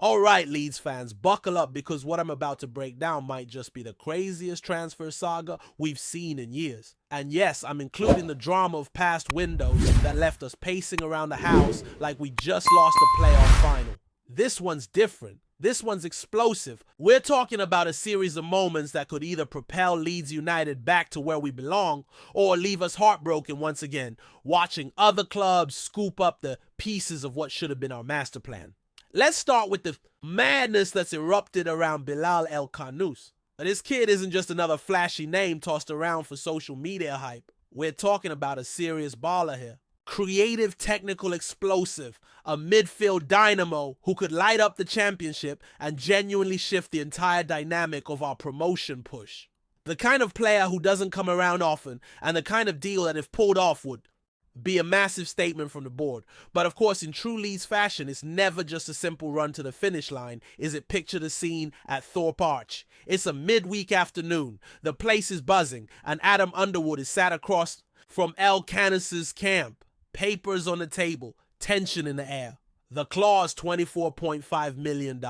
All right, Leeds fans, buckle up because what I'm about to break down might just be the craziest transfer saga we've seen in years. And yes, I'm including the drama of past windows that left us pacing around the house like we just lost a playoff final. This one's different. This one's explosive. We're talking about a series of moments that could either propel Leeds United back to where we belong or leave us heartbroken once again, watching other clubs scoop up the pieces of what should have been our master plan. Let's start with the madness that's erupted around Bilal El-Khanous. This kid isn't just another flashy name tossed around for social media hype. We're talking about a serious baller here. Creative, technical, explosive, a midfield dynamo who could light up the championship and genuinely shift the entire dynamic of our promotion push. The kind of player who doesn't come around often and the kind of deal that if pulled off would be a massive statement from the board. But of course, in true Leeds fashion, it's never just a simple run to the finish line. Is it picture the scene at Thorpe Arch? It's a midweek afternoon. The place is buzzing and Adam Underwood is sat across from El-Khanous' camp. Papers on the table, tension in the air. The clause $24.5 million.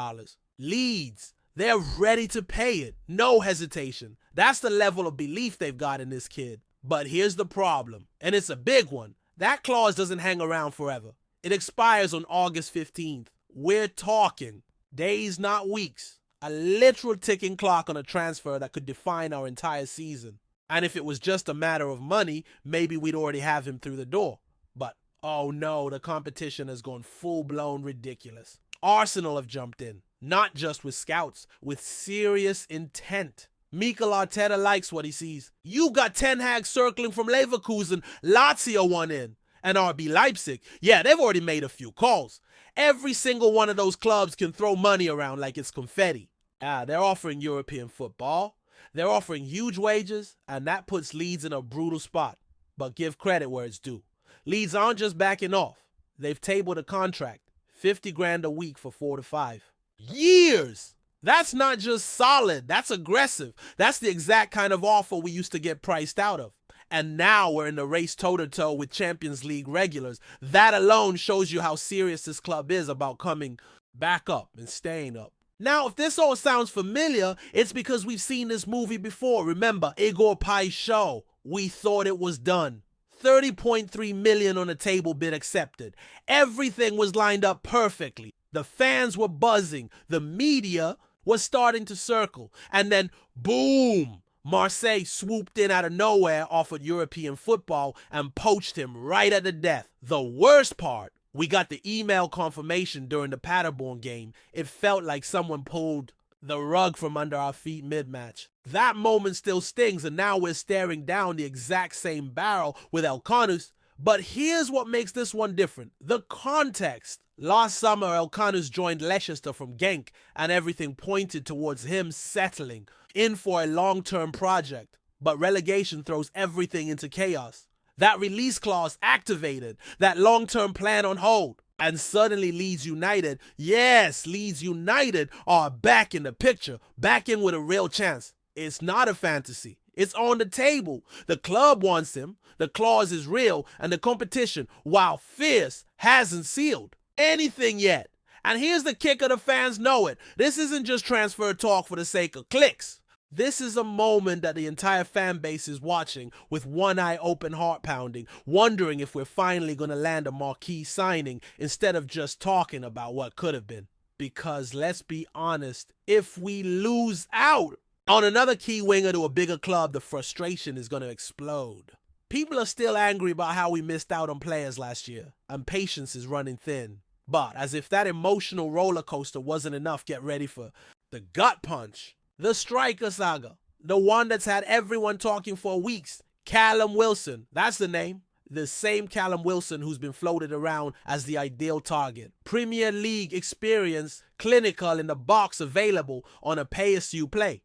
Leeds, they're ready to pay it. No hesitation. That's the level of belief they've got in this kid. But here's the problem, and it's a big one. That clause doesn't hang around forever. It expires on August 15th. We're talking days, not weeks. A literal ticking clock on a transfer that could define our entire season. And if it was just a matter of money, maybe we'd already have him through the door. But, oh no, the competition has gone full-blown ridiculous. Arsenal have jumped in, not just with scouts, with serious intent. Mikel Arteta likes what he sees. You got Ten Hag circling from Leverkusen, Lazio one in, and RB Leipzig. Yeah, they've already made a few calls. Every single one of those clubs can throw money around like it's confetti. They're offering European football. They're offering huge wages, and that puts Leeds in a brutal spot. But give credit where it's due. Leeds aren't just backing off. They've tabled a contract, 50 grand a week for 4 to 5 years. That's not just solid, that's aggressive. That's the exact kind of offer we used to get priced out of. And now we're in the race toe-to-toe with Champions League regulars. That alone shows you how serious this club is about coming back up and staying up. Now, if this all sounds familiar, it's because we've seen this movie before. Remember, Igor Pai's show, We Thought It Was Done. 30.3 million on the table, bid accepted. Everything was lined up perfectly. The fans were buzzing. The media was starting to circle. And then, boom, Marseille swooped in out of nowhere, offered European football, and poached him right at the death. The worst part, we got the email confirmation during the Paderborn game. It felt like someone pulled the rug from under our feet mid-match. That moment still stings, and now we're staring down the exact same barrel with El-Khanous. But here's what makes this one different. The context. Last summer, El-Khanous joined Leicester from Genk, and everything pointed towards him settling in for a long-term project. But relegation throws everything into chaos. That release clause activated, that long-term plan on hold. And suddenly Leeds United, yes, Leeds United are back in the picture, back in with a real chance. It's not a fantasy. It's on the table. The club wants him, the clause is real, and the competition, while fierce, hasn't sealed anything yet. And here's the kicker, the fans know it. This isn't just transfer talk for the sake of clicks. This is a moment that the entire fan base is watching with one eye open, heart pounding, wondering if we're finally going to land a marquee signing instead of just talking about what could have been. Because let's be honest, if we lose out on another key winger to a bigger club, the frustration is going to explode. People are still angry about how we missed out on players last year, and patience is running thin. But as if that emotional roller coaster wasn't enough, get ready for the gut punch. The striker saga. The one that's had everyone talking for weeks. Callum Wilson. That's the name. The same Callum Wilson who's been floated around as the ideal target. Premier League experience, clinical in the box, available on a pay-as-you-play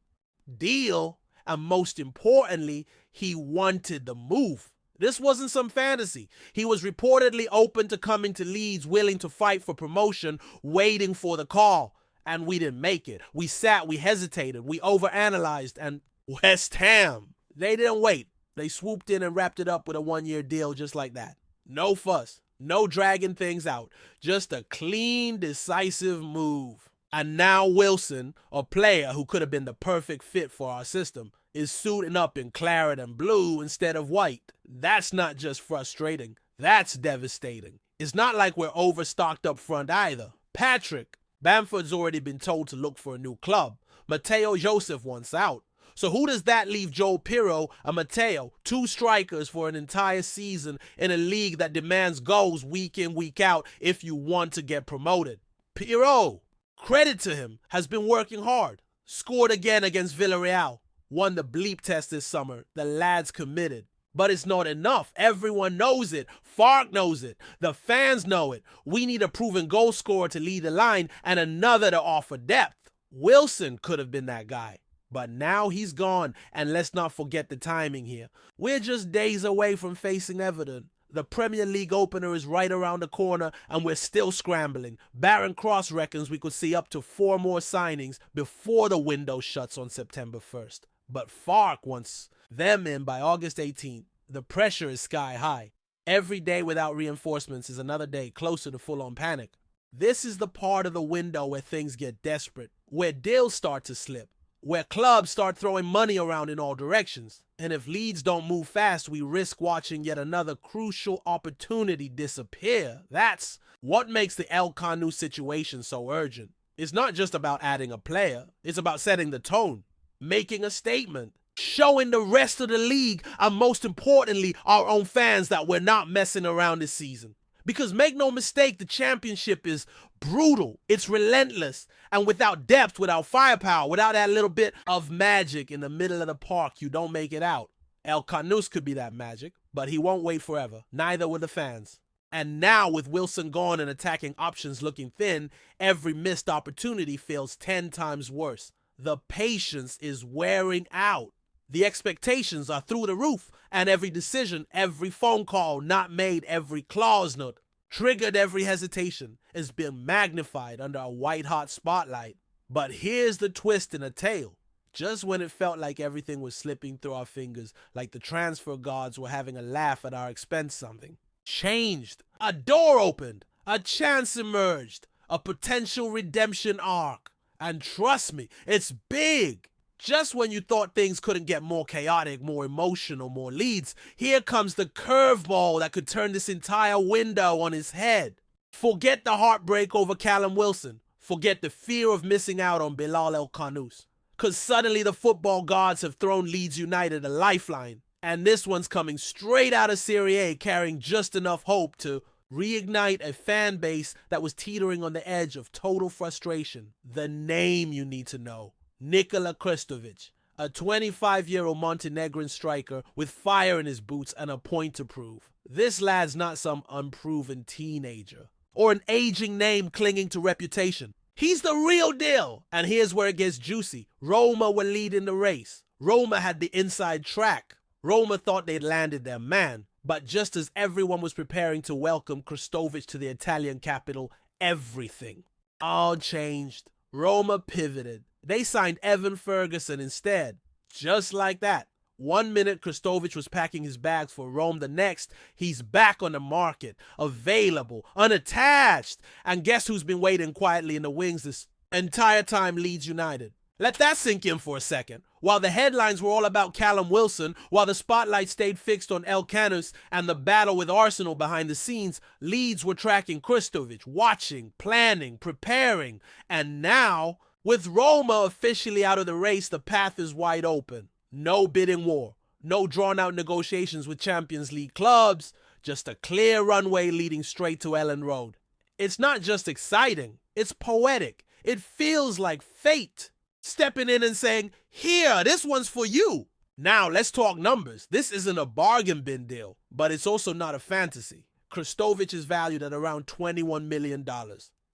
deal. And most importantly, he wanted the move. This wasn't some fantasy. He was reportedly open to coming to Leeds, willing to fight for promotion, waiting for the call. And we didn't make it. We sat, we hesitated, we overanalyzed, and West Ham, they didn't wait. They swooped in and wrapped it up with a one-year deal just like that. No fuss, no dragging things out. Just a clean, decisive move. And now Wilson, a player who could have been the perfect fit for our system, is suiting up in claret and blue instead of white. That's not just frustrating, that's devastating. It's not like we're overstocked up front either. Patrick, Bamford's already been told to look for a new club. Mateo Joseph wants out. So who does that leave Joe Pirro and Mateo, two strikers for an entire season in a league that demands goals week in, week out if you want to get promoted? Pirro, credit to him, has been working hard. Scored again against Villarreal. Won the bleep test this summer. The lad's committed. But it's not enough. Everyone knows it. Fark knows it. The fans know it. We need a proven goal scorer to lead the line and another to offer depth. Wilson could have been that guy. But now he's gone, and let's not forget the timing here. We're just days away from facing Everton. The Premier League opener is right around the corner, and we're still scrambling. Barron Cross reckons we could see up to 4 more signings before the window shuts on September 1st. But Fark wants them in by August 18th. The pressure is sky high. Every day without reinforcements is another day closer to full-on panic. This is the part of the window where things get desperate, where deals start to slip, where clubs start throwing money around in all directions. And if Leeds don't move fast, we risk watching yet another crucial opportunity disappear. That's what makes the El Kanu situation so urgent. It's not just about adding a player, it's about setting the tone, making a statement, showing the rest of the league, and most importantly, our own fans, that we're not messing around this season. Because make no mistake, the championship is brutal, it's relentless, and without depth, without firepower, without that little bit of magic in the middle of the park, you don't make it out. El Canus could be that magic, but he won't wait forever, neither will the fans. And now with Wilson gone and attacking options looking thin, every missed opportunity feels 10 times worse. The patience is wearing out. The expectations are through the roof, and every decision, every phone call not made, every clause note, triggered every hesitation is being magnified under a white-hot spotlight. But here's the twist in the tale. Just when it felt like everything was slipping through our fingers, like the transfer gods were having a laugh at our expense, something changed. A door opened, a chance emerged, a potential redemption arc. And trust me, it's big. Just when you thought things couldn't get more chaotic, more emotional, more Leeds, here comes the curveball that could turn this entire window on its head. Forget the heartbreak over Callum Wilson. Forget the fear of missing out on Bilal El Khanous. Because suddenly the football gods have thrown Leeds United a lifeline. And this one's coming straight out of Serie A, carrying just enough hope to reignite a fan base that was teetering on the edge of total frustration. The name you need to know. Nikola Kristovic, a 25-year-old Montenegrin striker with fire in his boots and a point to prove. This lad's not some unproven teenager or an aging name clinging to reputation. He's the real deal. And here's where it gets juicy. Roma were leading the race. Roma had the inside track. Roma thought they'd landed their man. But just as everyone was preparing to welcome Kristovic to the Italian capital, everything all changed. Roma pivoted. They signed Evan Ferguson instead. Just like that. 1 minute Kristovic was packing his bags for Rome. The next, he's back on the market, available, unattached. And guess who's been waiting quietly in the wings this entire time? Leeds United. Let that sink in for a second. While the headlines were all about Callum Wilson, while the spotlight stayed fixed on El Canus and the battle with Arsenal behind the scenes, Leeds were tracking Kristovic, watching, planning, preparing. And now, with Roma officially out of the race, the path is wide open. No bidding war, no drawn-out negotiations with Champions League clubs, just a clear runway leading straight to Elland Road. It's not just exciting, it's poetic. It feels like fate stepping in and saying, here, this one's for you. Now, let's talk numbers. This isn't a bargain bin deal, but it's also not a fantasy. Kristovic is valued at around $21 million.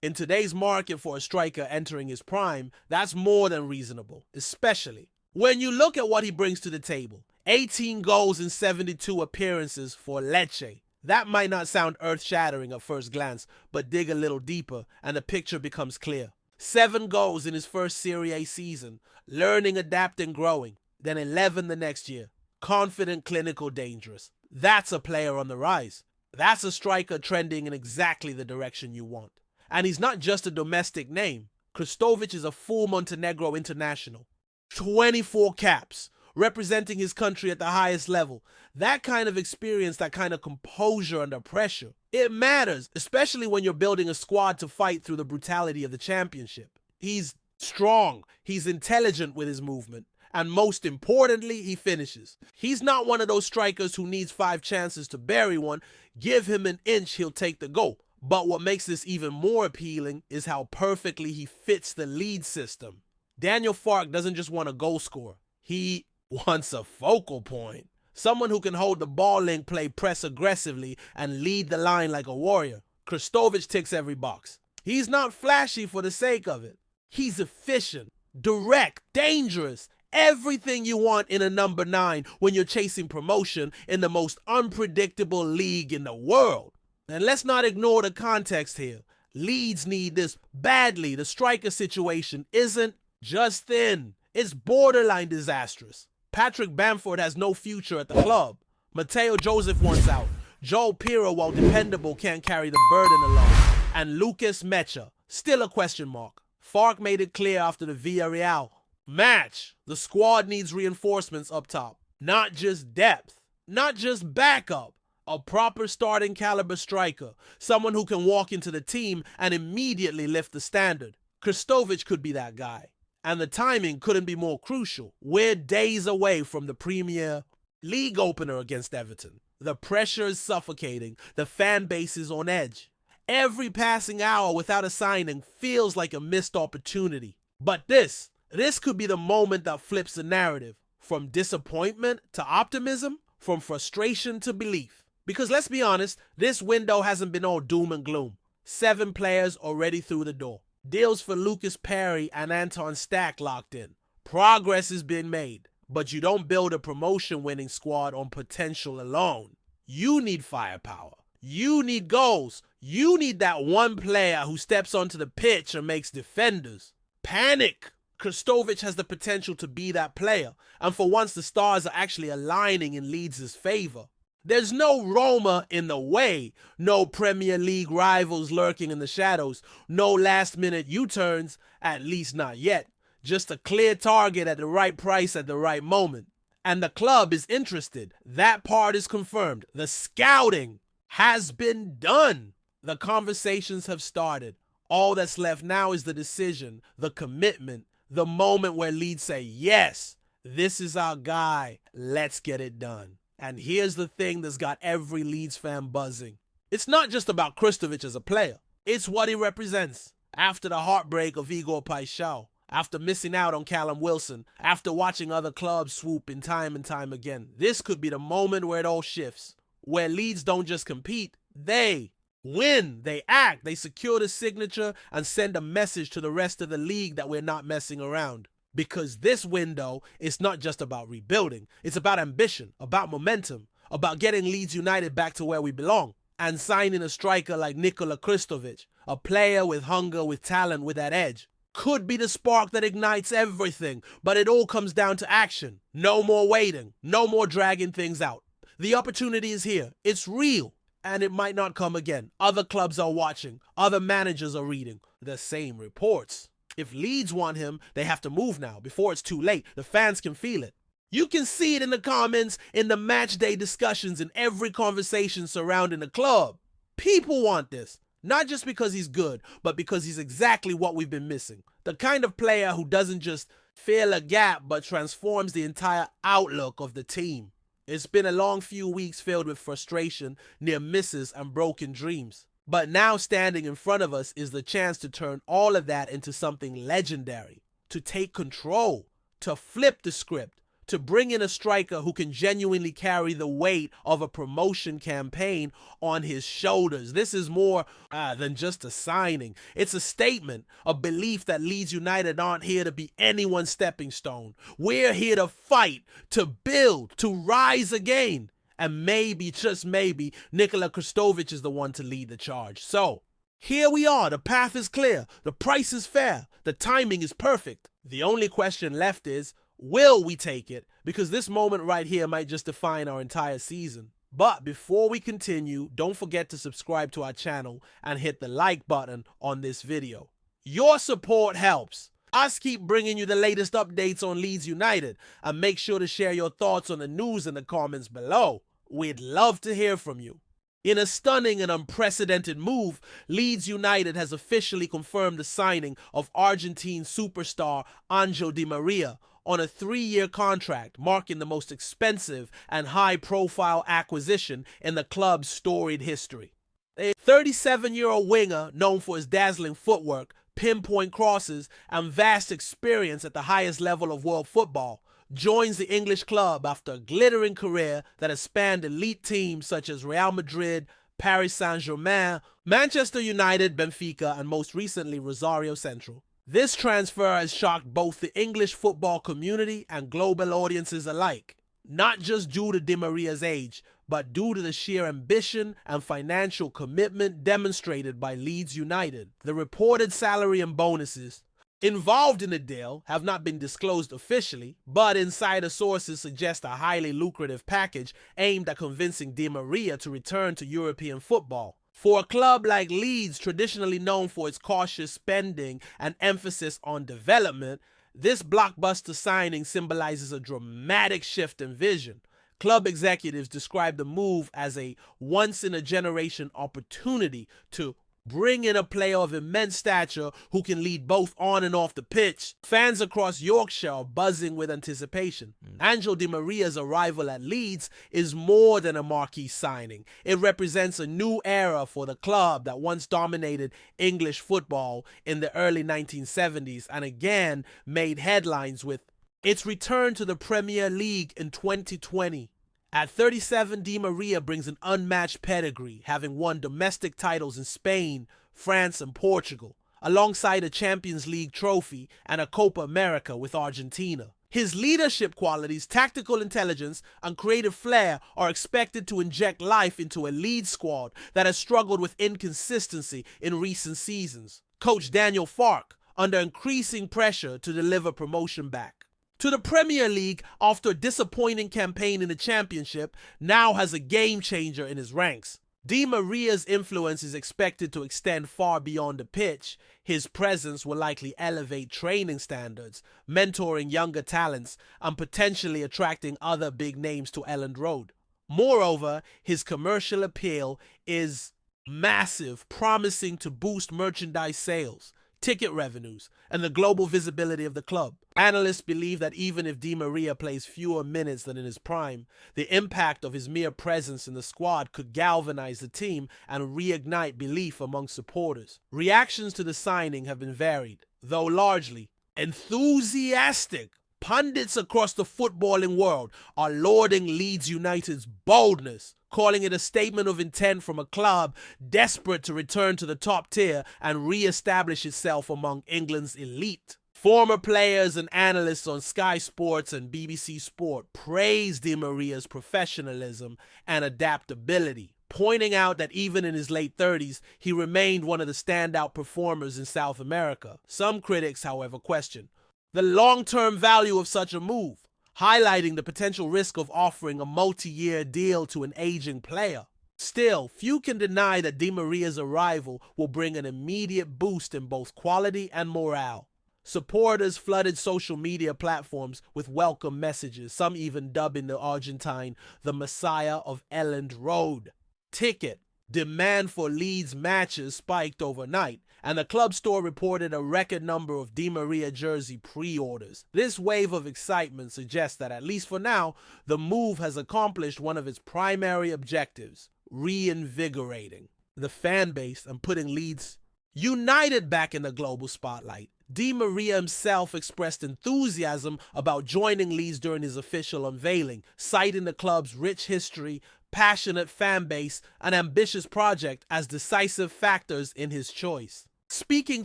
In today's market for a striker entering his prime, that's more than reasonable, especially when you look at what he brings to the table. 18 goals in 72 appearances for Lecce. That might not sound earth-shattering at first glance, but dig a little deeper and the picture becomes clear. 7 goals in his first Serie A season, learning, adapting, growing. Then 11 the next year. Confident, clinical, dangerous. That's a player on the rise. That's a striker trending in exactly the direction you want. And he's not just a domestic name. Krstovic is a full Montenegro international. 24 caps, representing his country at the highest level. That kind of experience, that kind of composure under pressure, it matters, especially when you're building a squad to fight through the brutality of the championship. He's strong, he's intelligent with his movement, and most importantly, he finishes. He's not one of those strikers who needs 5 chances to bury one. Give him an inch, he'll take the goal. But what makes this even more appealing is how perfectly he fits the Leeds system. Daniel Farke doesn't just want a goal scorer. He wants a focal point. Someone who can hold the ball link play, press aggressively, and lead the line like a warrior. Krstovic ticks every box. He's not flashy for the sake of it. He's efficient, direct, dangerous. Everything you want in a number 9 when you're chasing promotion in the most unpredictable league in the world. And let's not ignore the context here. Leeds need this badly. The striker situation isn't just thin. It's borderline disastrous. Patrick Bamford has no future at the club. Mateo Joseph wants out. Joel Piro, while dependable, can't carry the burden alone. And Lucas Mecha, still a question mark. Farke made it clear after the Villarreal match. The squad needs reinforcements up top. Not just depth. Not just backup. A proper starting caliber striker. Someone who can walk into the team and immediately lift the standard. Krstovic could be that guy. And the timing couldn't be more crucial. We're days away from the Premier League opener against Everton. The pressure is suffocating. The fan base is on edge. Every passing hour without a signing feels like a missed opportunity. But this could be the moment that flips the narrative. From disappointment to optimism, from frustration to belief. Because let's be honest, this window hasn't been all doom and gloom. 7 players already through the door. Deals for Lucas Perry and Anton Stack locked in. Progress is being made, but you don't build a promotion-winning squad on potential alone. You need firepower. You need goals. You need that one player who steps onto the pitch and makes defenders panic. Krstovic has the potential to be that player, and for once the stars are actually aligning in Leeds' favor. There's no Roma in the way, no Premier League rivals lurking in the shadows, no last-minute U-turns, at least not yet. Just a clear target at the right price at the right moment. And the club is interested. That part is confirmed. The scouting has been done. The conversations have started. All that's left now is the decision, the commitment, the moment where Leeds say, yes, this is our guy, let's get it done. And here's the thing that's got every Leeds fan buzzing. It's not just about Krstovic as a player. It's what he represents. After the heartbreak of Igor Paixão, after missing out on Callum Wilson, after watching other clubs swoop in time and time again, this could be the moment where it all shifts. Where Leeds don't just compete, they win, they act, they secure the signature and send a message to the rest of the league that we're not messing around. Because this window is not just about rebuilding. It's about ambition, about momentum, about getting Leeds United back to where we belong and signing a striker like Nikola Krstovic, a player with hunger, with talent, with that edge. Could be the spark that ignites everything, but it all comes down to action. No more waiting, no more dragging things out. The opportunity is here. It's real, and it might not come again. Other clubs are watching. Other managers are reading the same reports. If Leeds want him, they have to move now before it's too late. The fans can feel it. You can see it in the comments, in the match day discussions, in every conversation surrounding the club. People want this, not just because he's good, but because he's exactly what we've been missing. The kind of player who doesn't just fill a gap, but transforms the entire outlook of the team. It's been a long few weeks filled with frustration, near misses, and broken dreams. But now standing in front of us is the chance to turn all of that into something legendary, to take control, to flip the script, to bring in a striker who can genuinely carry the weight of a promotion campaign on his shoulders. This is more than just a signing. It's a statement, a belief that Leeds United aren't here to be anyone's stepping stone. We're here to fight, to build, to rise again. And maybe, just maybe, Nikola Krstovic is the one to lead the charge. So, here we are. The path is clear. The price is fair. The timing is perfect. The only question left is, will we take it? Because this moment right here might just define our entire season. But before we continue, don't forget to subscribe to our channel and hit the like button on this video. Your support helps us keep bringing you the latest updates on Leeds United, and make sure to share your thoughts on the news in the comments below. We'd love to hear from you. In a stunning and unprecedented move, Leeds United has officially confirmed the signing of Argentine superstar Angel Di Maria on a 3-year contract, marking the most expensive and high-profile acquisition in the club's storied history. A 37-year-old winger known for his dazzling footwork, pinpoint crosses, and vast experience at the highest level of world football, joins the English club after a glittering career that has spanned elite teams such as Real Madrid, Paris Saint-Germain, Manchester United, Benfica, and most recently Rosario Central. This transfer has shocked both the English football community and global audiences alike, not just due to Di Maria's age, but due to the sheer ambition and financial commitment demonstrated by Leeds United. The reported salary and bonuses involved in the deal have not been disclosed officially, but insider sources suggest a highly lucrative package aimed at convincing Di Maria to return to European football. For a club like Leeds, traditionally known for its cautious spending and emphasis on development, this blockbuster signing symbolizes a dramatic shift in vision. Club executives describe the move as a once-in-a-generation opportunity to bring in a player of immense stature who can lead both on and off the pitch. Fans across Yorkshire are buzzing with anticipation. Angel Di Maria's arrival at Leeds is more than a marquee signing. It represents a new era for the club that once dominated English football in the early 1970s and again made headlines with its return to the Premier League in 2020. At 37, Di Maria brings an unmatched pedigree, having won domestic titles in Spain, France, and Portugal, alongside a Champions League trophy and a Copa America with Argentina. His leadership qualities, tactical intelligence, and creative flair are expected to inject life into a Leeds squad that has struggled with inconsistency in recent seasons. Coach Daniel Farke, under increasing pressure to deliver promotion back to the Premier League after a disappointing campaign in the Championship, now has a game-changer in his ranks. Di Maria's influence is expected to extend far beyond the pitch. His presence will likely elevate training standards, mentoring younger talents, and potentially attracting other big names to Elland Road. Moreover, his commercial appeal is massive, promising to boost merchandise sales, ticket revenues, and the global visibility of the club. Analysts believe that even if Di Maria plays fewer minutes than in his prime, the impact of his mere presence in the squad could galvanize the team and reignite belief among supporters. Reactions to the signing have been varied, though largely enthusiastic. Pundits across the footballing world are lauding Leeds United's boldness, calling it a statement of intent from a club desperate to return to the top tier and re-establish itself among England's elite. Former players and analysts on Sky Sports and BBC Sport praised Di Maria's professionalism and adaptability, pointing out that even in his late 30s, he remained one of the standout performers in South America. Some critics, however, question the long-term value of such a move, highlighting the potential risk of offering a multi-year deal to an aging player. Still, few can deny that Di Maria's arrival will bring an immediate boost in both quality and morale. Supporters flooded social media platforms with welcome messages, some even dubbing the Argentine the Messiah of Elland Road. Ticket demand for Leeds matches spiked overnight, and the club store reported a record number of Di Maria jersey pre-orders. This wave of excitement suggests that, at least for now, the move has accomplished one of its primary objectives: reinvigorating the fan base and putting Leeds United back in the global spotlight. Di Maria himself expressed enthusiasm about joining Leeds during his official unveiling, citing the club's rich history, passionate fan base, and ambitious project as decisive factors in his choice. Speaking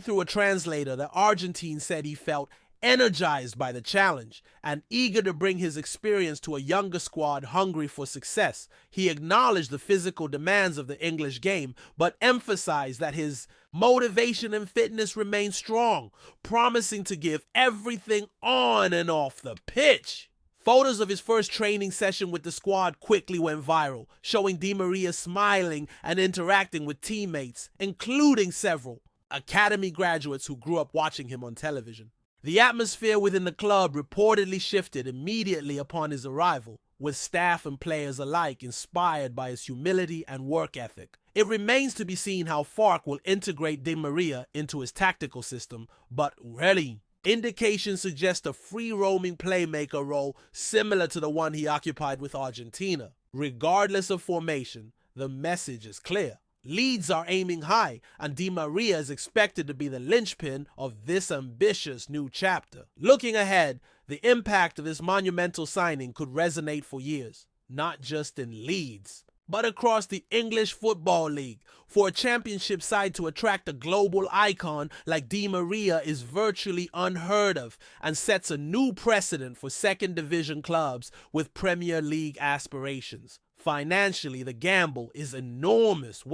through a translator, the Argentine said he felt energized by the challenge and eager to bring his experience to a younger squad hungry for success. He acknowledged the physical demands of the English game, but emphasized that his motivation and fitness remain strong, promising to give everything on and off the pitch. Photos of his first training session with the squad quickly went viral, showing Di Maria smiling and interacting with teammates, including several academy graduates who grew up watching him on television. The atmosphere within the club reportedly shifted immediately upon his arrival, with staff and players alike inspired by his humility and work ethic. It remains to be seen how Farke will integrate Di Maria into his tactical system, but really, indications suggest a free-roaming playmaker role similar to the one he occupied with Argentina. Regardless of formation, the message is clear. Leeds are aiming high, and Di Maria is expected to be the linchpin of this ambitious new chapter. Looking ahead, the impact of this monumental signing could resonate for years, not just in Leeds, but across the English Football League. For a championship side to attract a global icon like Di Maria is virtually unheard of and sets a new precedent for second division clubs with Premier League aspirations. Financially, the gamble is enormous.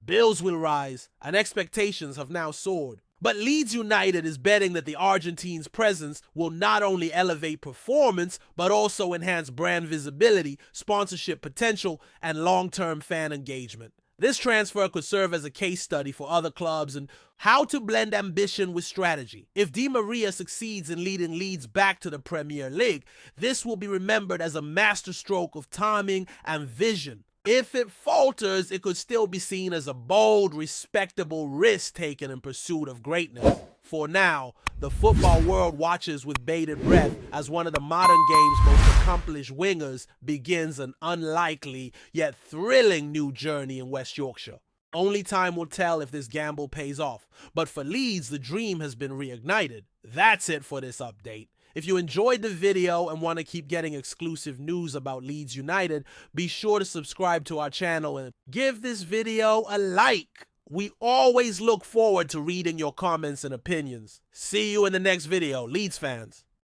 Bills will rise, and expectations have now soared. But Leeds United is betting that the Argentine's presence will not only elevate performance, but also enhance brand visibility, sponsorship potential, and long-term fan engagement. This transfer could serve as a case study for other clubs and how to blend ambition with strategy. If Di Maria succeeds in leading Leeds back to the Premier League, this will be remembered as a masterstroke of timing and vision. If it falters, it could still be seen as a bold, respectable risk taken in pursuit of greatness. For now, the football world watches with bated breath as one of the modern game's most accomplished wingers begins an unlikely yet thrilling new journey in West Yorkshire. Only time will tell if this gamble pays off, but for Leeds, the dream has been reignited. That's it for this update. If you enjoyed the video and want to keep getting exclusive news about Leeds United, be sure to subscribe to our channel and give this video a like. We always look forward to reading your comments and opinions. See you in the next video, Leeds fans.